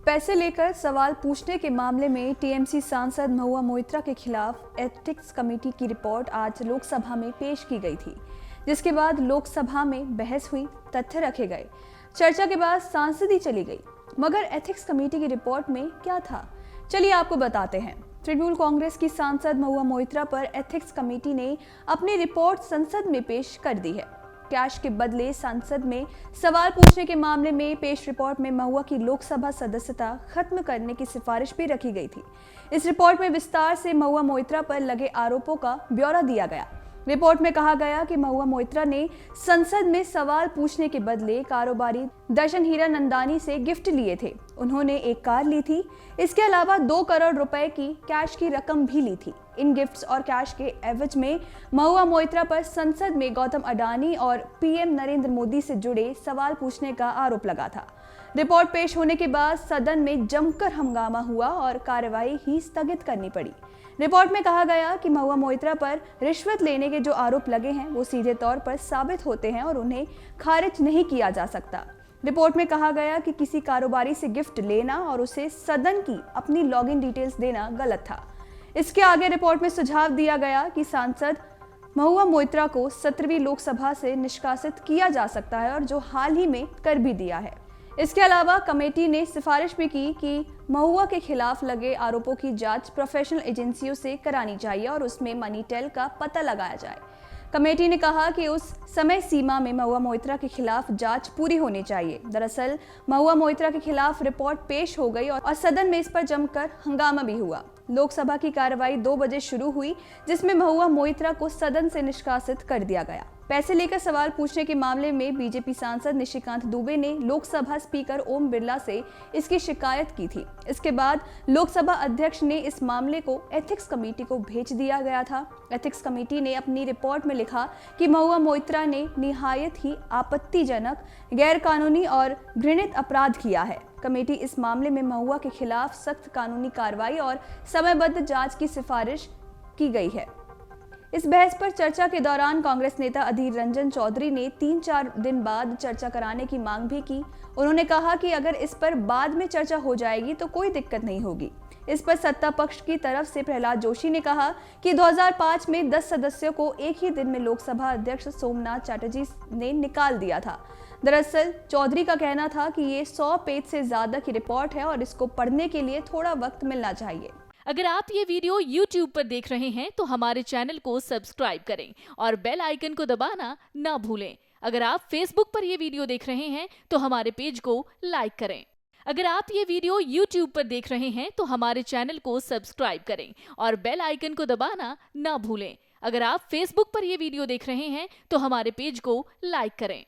पैसे लेकर सवाल पूछने के मामले में टीएमसी सांसद महुआ मोइत्रा के खिलाफ एथिक्स कमेटी की रिपोर्ट आज लोकसभा में पेश की गई थी, जिसके बाद लोकसभा में बहस हुई, तथ्य रखे गए। चर्चा के बाद सांसदी चली गई। मगर एथिक्स कमेटी की रिपोर्ट में क्या था, चलिए आपको बताते हैं। तृणमूल कांग्रेस की सांसद महुआ मोइत्रा पर एथिक्स कमेटी ने अपनी रिपोर्ट संसद में पेश कर दी है। कैश के बदले संसद में सवाल पूछने के मामले में पेश रिपोर्ट में महुआ की लोकसभा सदस्यता खत्म करने की सिफारिश भी रखी गई थी। इस रिपोर्ट में विस्तार से महुआ मोइत्रा पर लगे आरोपों का ब्यौरा दिया गया। रिपोर्ट में कहा गया कि महुआ मोइत्रा ने संसद में सवाल पूछने के बदले कारोबारी दर्शन हीरानंदानी से गिफ्ट लिए थे। उन्होंने एक कार ली थी। इसके अलावा 2 करोड़ रुपए की कैश की रकम भी ली थी। इन गिफ्ट्स और कैश के एवज में महुआ मोइत्रा पर संसद में गौतम अडानी और पीएम नरेंद्र मोदी से जुड़े सवाल पूछने का आरोप लगा था। रिपोर्ट पेश होने के बाद सदन में जमकर हंगामा हुआ और कार्यवाही ही स्थगित करनी पड़ी। रिपोर्ट में कहा गया कि महुआ मोइत्रा पर रिश्वत लेने के जो आरोप लगे हैं वो सीधे तौर पर साबित होते हैं और उन्हें खारिज नहीं किया जा सकता। रिपोर्ट में कहा गया कि किसी कारोबारी से गिफ्ट लेना और उसे सदन की अपनी लॉगिन डिटेल्स देना गलत था। इसके आगे रिपोर्ट में सुझाव दिया गया कि सांसद महुआ मोइत्रा को 17वीं लोकसभा से निष्कासित किया जा सकता है और जो हाल ही में कर भी दिया है। इसके अलावा कमेटी ने सिफारिश भी की कि महुआ के खिलाफ लगे आरोपों की जांच प्रोफेशनल एजेंसियों से करानी चाहिए और उसमें मनी टेल का पता लगाया जाए। कमेटी ने कहा कि उस समय सीमा में महुआ मोइत्रा के खिलाफ जांच पूरी होनी चाहिए। दरअसल महुआ मोइत्रा के खिलाफ रिपोर्ट पेश हो गई और सदन में इस पर जमकर हंगामा भी हुआ। लोकसभा की कार्रवाई 2 बजे शुरू हुई, जिसमें महुआ मोइत्रा को सदन से निष्कासित कर दिया गया। पैसे लेकर सवाल पूछने के मामले में बीजेपी सांसद निशिकांत दुबे ने लोकसभा स्पीकर ओम बिरला से इसकी शिकायत की थी। इसके बाद लोकसभा अध्यक्ष ने इस मामले को एथिक्स कमेटी को भेज दिया गया था। एथिक्स कमेटी ने अपनी रिपोर्ट में लिखा कि महुआ मोइत्रा ने निहायत ही आपत्तिजनक, गैरकानूनी और घृणित अपराध किया है। कमेटी इस मामले में महुआ के खिलाफ सख्त कानूनी कार्रवाई और समयबद्ध जांच की सिफारिश की गई है। इस बहस पर चर्चा के दौरान कांग्रेस नेता अधीर रंजन चौधरी ने 3-4 दिन बाद चर्चा कराने की मांग भी की। उन्होंने कहा कि अगर इस पर बाद में चर्चा हो जाएगी तो कोई दिक्कत नहीं होगी। इस पर सत्ता पक्ष की तरफ से प्रहलाद जोशी ने कहा कि 2005 में 10 सदस्यों को एक ही दिन में लोकसभा अध्यक्ष सोमनाथ चटर्जी ने निकाल दिया था। दरअसल चौधरी का कहना था कि ये 100 पेज से ज्यादा की रिपोर्ट है और इसको पढ़ने के लिए थोड़ा वक्त मिलना चाहिए। अगर आप ये वीडियो YouTube पर देख रहे हैं तो हमारे चैनल को सब्सक्राइब करें और बेल आइकन को दबाना ना भूलें। अगर आप Facebook पर ये वीडियो देख रहे हैं तो हमारे पेज को लाइक करें। अगर आप ये वीडियो YouTube पर देख रहे हैं तो हमारे चैनल को सब्सक्राइब करें और बेल आइकन को दबाना ना भूलें। अगर आप Facebook पर ये वीडियो देख रहे हैं तो हमारे पेज को लाइक करें।